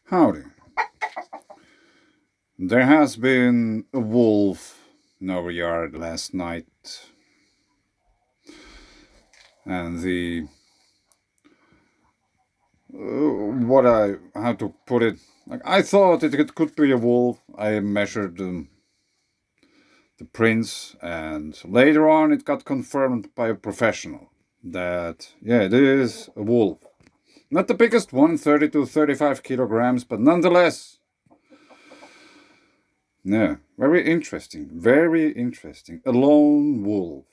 Howdy. There has been a wolf in our yard last night, and how to put it, like I thought it could be a wolf. I measured the prints, and later on it got confirmed by a professional that, yeah, it is a wolf. Not the biggest one, 30 to 35 kilograms, but nonetheless, yeah, very interesting. Very interesting. A lone wolf.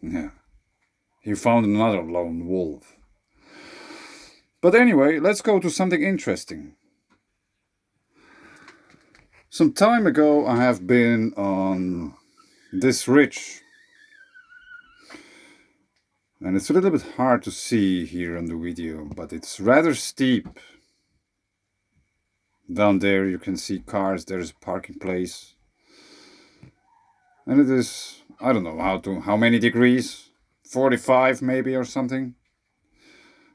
Yeah. He found another lone wolf. But anyway, let's go to something interesting. Some time ago, I have been on this ridge, and it's a little bit hard to see here on the video, but it's rather steep. Down there you can see cars, there's a parking place. And it is, I don't know how many degrees, 45 maybe or something.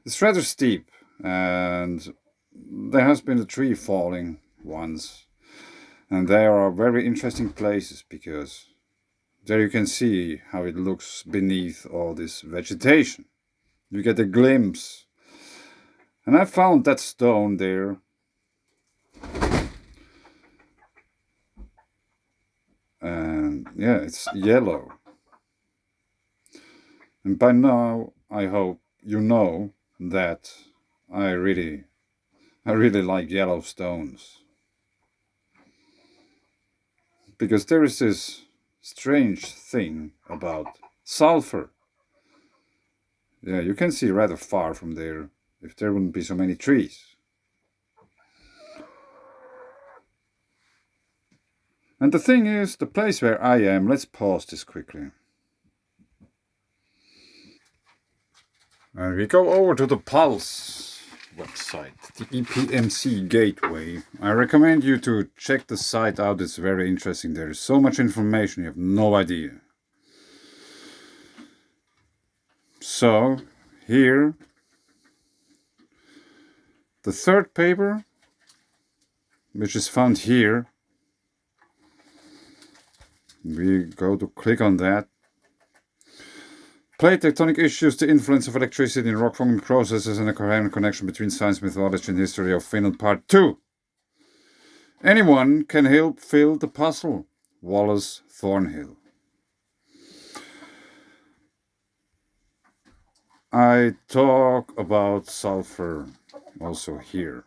It's rather steep, and there has been a tree falling once. And there are very interesting places because there you can see how it looks beneath all this vegetation. You get a glimpse. And I found that stone there. And yeah, it's yellow. And by now, I hope you know that I really like yellow stones. Because there is this strange thing about sulfur. Yeah, you can see rather far from there if there wouldn't be so many trees. And the thing is, the place where I am, let's pause this quickly. And we go over to the Pulse website, the EPEMC gateway. I recommend you to check the site out, it's very interesting. There is so much information, you have no idea. So, here, the third paper, which is found here, we go to click on that. Plate tectonic issues, the influence of electricity in rock forming processes, and a coherent connection between science, mythology, and history of Finland, Part 2. Anyone can help fill the puzzle. Wallace Thornhill. I talk about sulfur also here.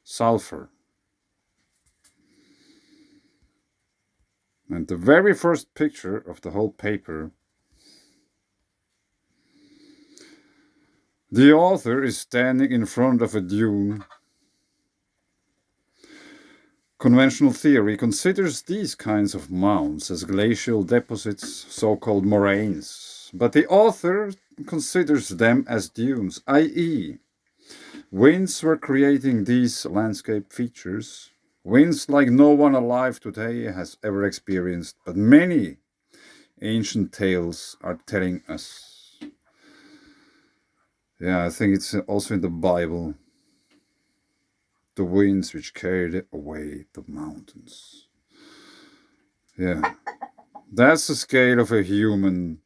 Sulfur. And the very first picture of the whole paper, the author is standing in front of a dune. Conventional theory considers these kinds of mounds as glacial deposits, so-called moraines, but the author considers them as dunes, i.e., winds were creating these landscape features, winds like no one alive today has ever experienced, but many ancient tales are telling us. Yeah, I think it's also in the Bible. The winds which carried away the mountains. Yeah, that's the scale of a human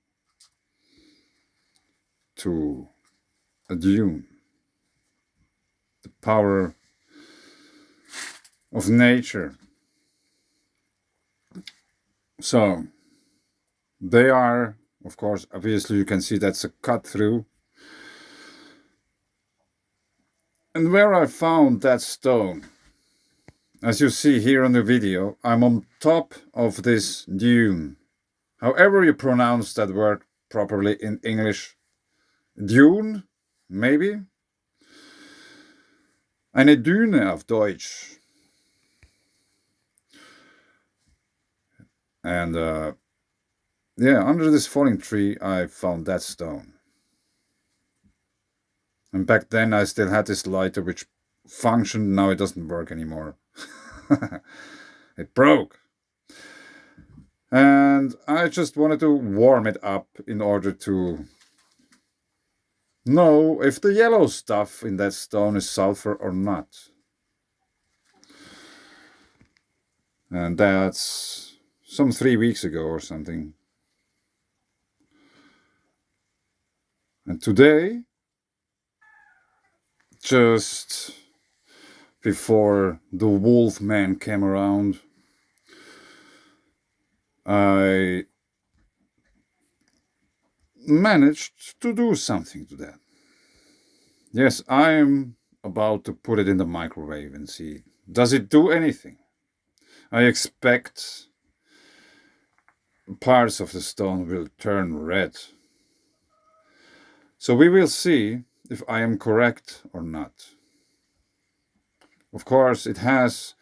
to a dune. The power of nature. So, they are, of course, obviously you can see that's a cut through. And where I found that stone, as you see here on the video, I'm on top of this dune. However you pronounce that word properly in English. Dune, maybe? Eine Düne auf Deutsch. And yeah, under this falling tree, I found that stone. And back then, I still had this lighter which functioned. Now it doesn't work anymore. It broke. And I just wanted to warm it up in order to know if the yellow stuff in that stone is sulfur or not. And that's some 3 weeks ago or something. And today, just before the wolf man came around, I managed to do something to that. Yes, I'm about to put it in the microwave and see, does it do anything? I expect parts of the stone will turn red. So we will see if I am correct or not. Of course, it has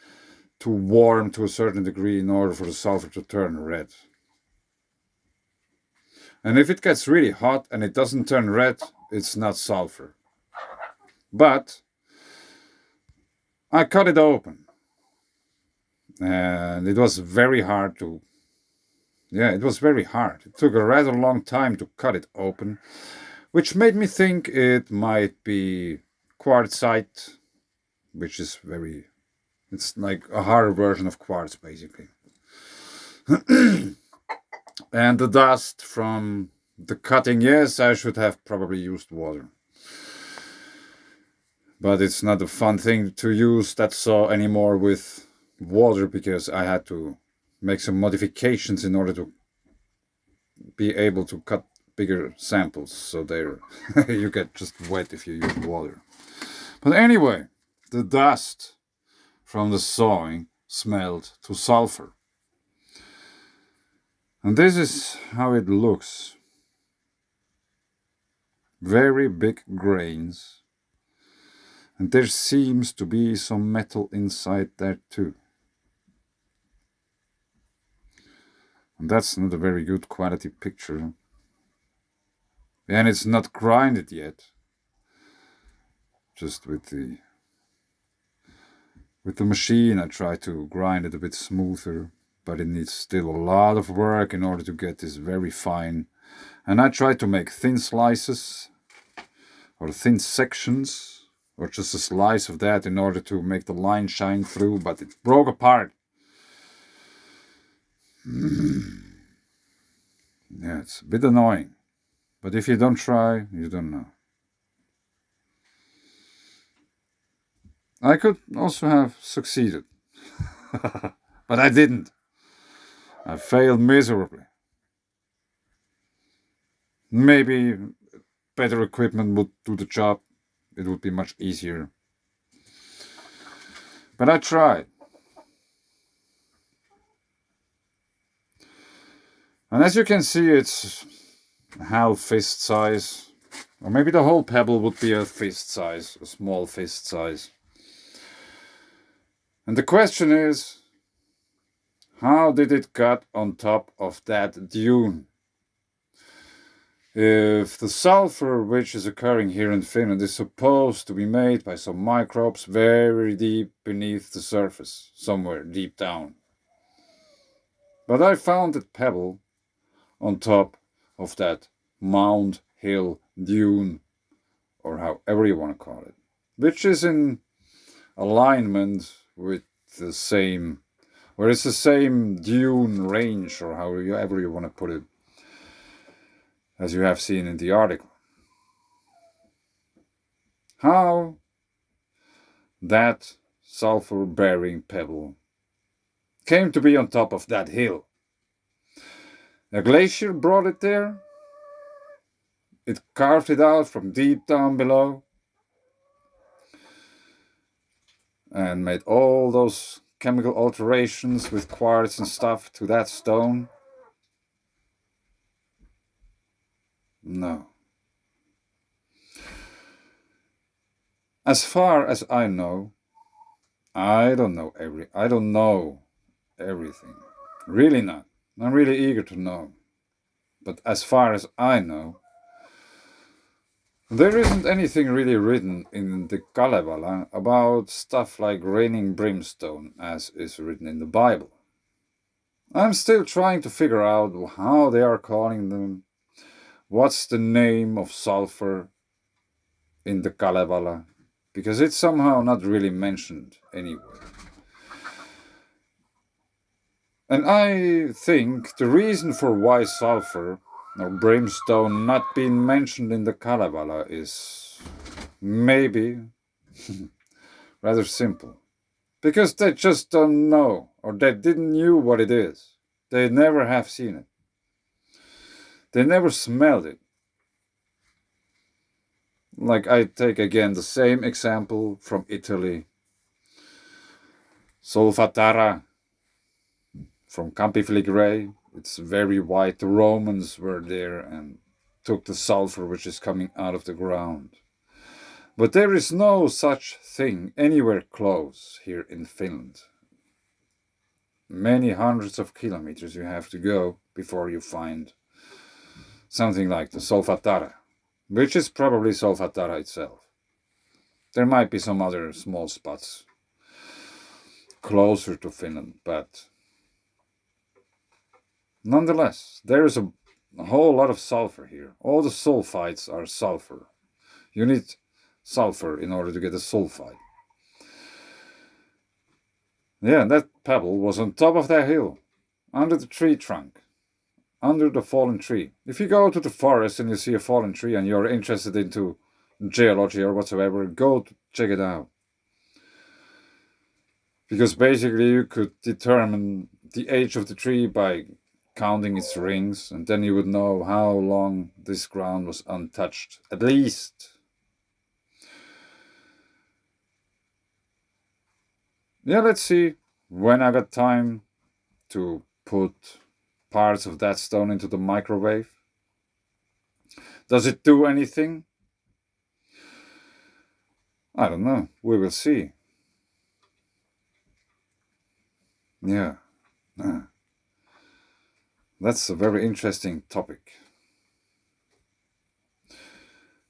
to warm to a certain degree in order for the sulfur to turn red. And if it gets really hot and it doesn't turn red, it's not sulfur. But I cut it open. And it was very hard to... Yeah, it was very hard. It took a rather long time to cut it open, which made me think it might be quartzite, which is very... It's like a harder version of quartz, basically. And the dust from the cutting, yes, I should have probably used water. But it's not a fun thing to use that saw anymore with water, because I had to make some modifications in order to be able to cut bigger samples. So there, you get just wet if you use water. But anyway, the dust from the sawing smelled to sulfur. And this is how it looks. Very big grains. And there seems to be some metal inside there too. And that's not a very good quality picture. And it's not grinded yet. Just with the machine I try to grind it a bit smoother, but it needs still a lot of work in order to get this very fine. And I try to make thin slices or thin sections or just a slice of that in order to make the line shine through, but it broke apart. Yeah, it's a bit annoying, but if you don't try, you don't know. I could also have succeeded, but I didn't. I failed miserably. Maybe better equipment would do the job. It would be much easier. But I tried. And as you can see, it's half fist size. Or maybe the whole pebble would be a fist size, a small fist size. And the question is, how did it get on top of that dune? If the sulfur which is occurring here in Finland is supposed to be made by some microbes very deep beneath the surface, somewhere deep down. But I found that pebble on top of that mound, hill, dune, or however you want to call it, which is in alignment with the same, where it's the same dune range, or however you want to put it, as you have seen in the article. How that sulfur-bearing pebble came to be on top of that hill. A glacier brought it there. It carved it out from deep down below and made all those chemical alterations with quartz and stuff to that stone. No. As far as I know, I don't know everything. Really not. I'm really eager to know. But as far as I know, there isn't anything really written in the Kalevala about stuff like raining brimstone as is written in the Bible. I'm still trying to figure out how they are calling them, what's the name of sulfur, in the Kalevala, because it's somehow not really mentioned anywhere. And I think the reason for why sulfur or brimstone not being mentioned in the Kalevala is maybe rather simple. Because they just don't know, or they didn't knew what it is. They never have seen it. They never smelled it. Like I take again the same example from Italy. Solfatara from Campi Flegrei. It's very white. The Romans were there and took the sulfur which is coming out of the ground. But there is no such thing anywhere close here in Finland. Many hundreds of kilometers you have to go before you find something like the Solfatara, which is probably Solfatara itself. There might be some other small spots closer to Finland, but nonetheless, there is a whole lot of sulfur here. All the sulfides are sulfur. You need sulfur in order to get a sulfide. Yeah, that pebble was on top of that hill, under the tree trunk, under the fallen tree. If you go to the forest and you see a fallen tree and you're interested into geology or whatsoever, go check it out. Because basically you could determine the age of the tree by counting its rings, and then you would know how long this ground was untouched, at least. Yeah, let's see when I got time to put parts of that stone into the microwave. Does it do anything? I don't know. We will see. Yeah. That's a very interesting topic.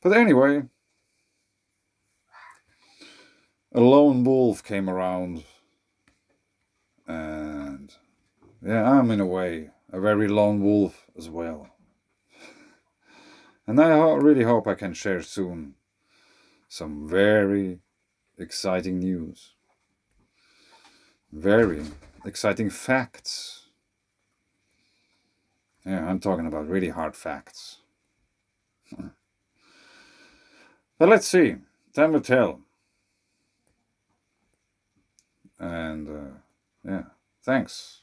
But anyway, a lone wolf came around, and yeah, I'm in a way a very lone wolf as well. And I really hope I can share soon some very exciting news, very exciting facts. Yeah, I'm talking about really hard facts. But let's see. Time will tell. And yeah, thanks.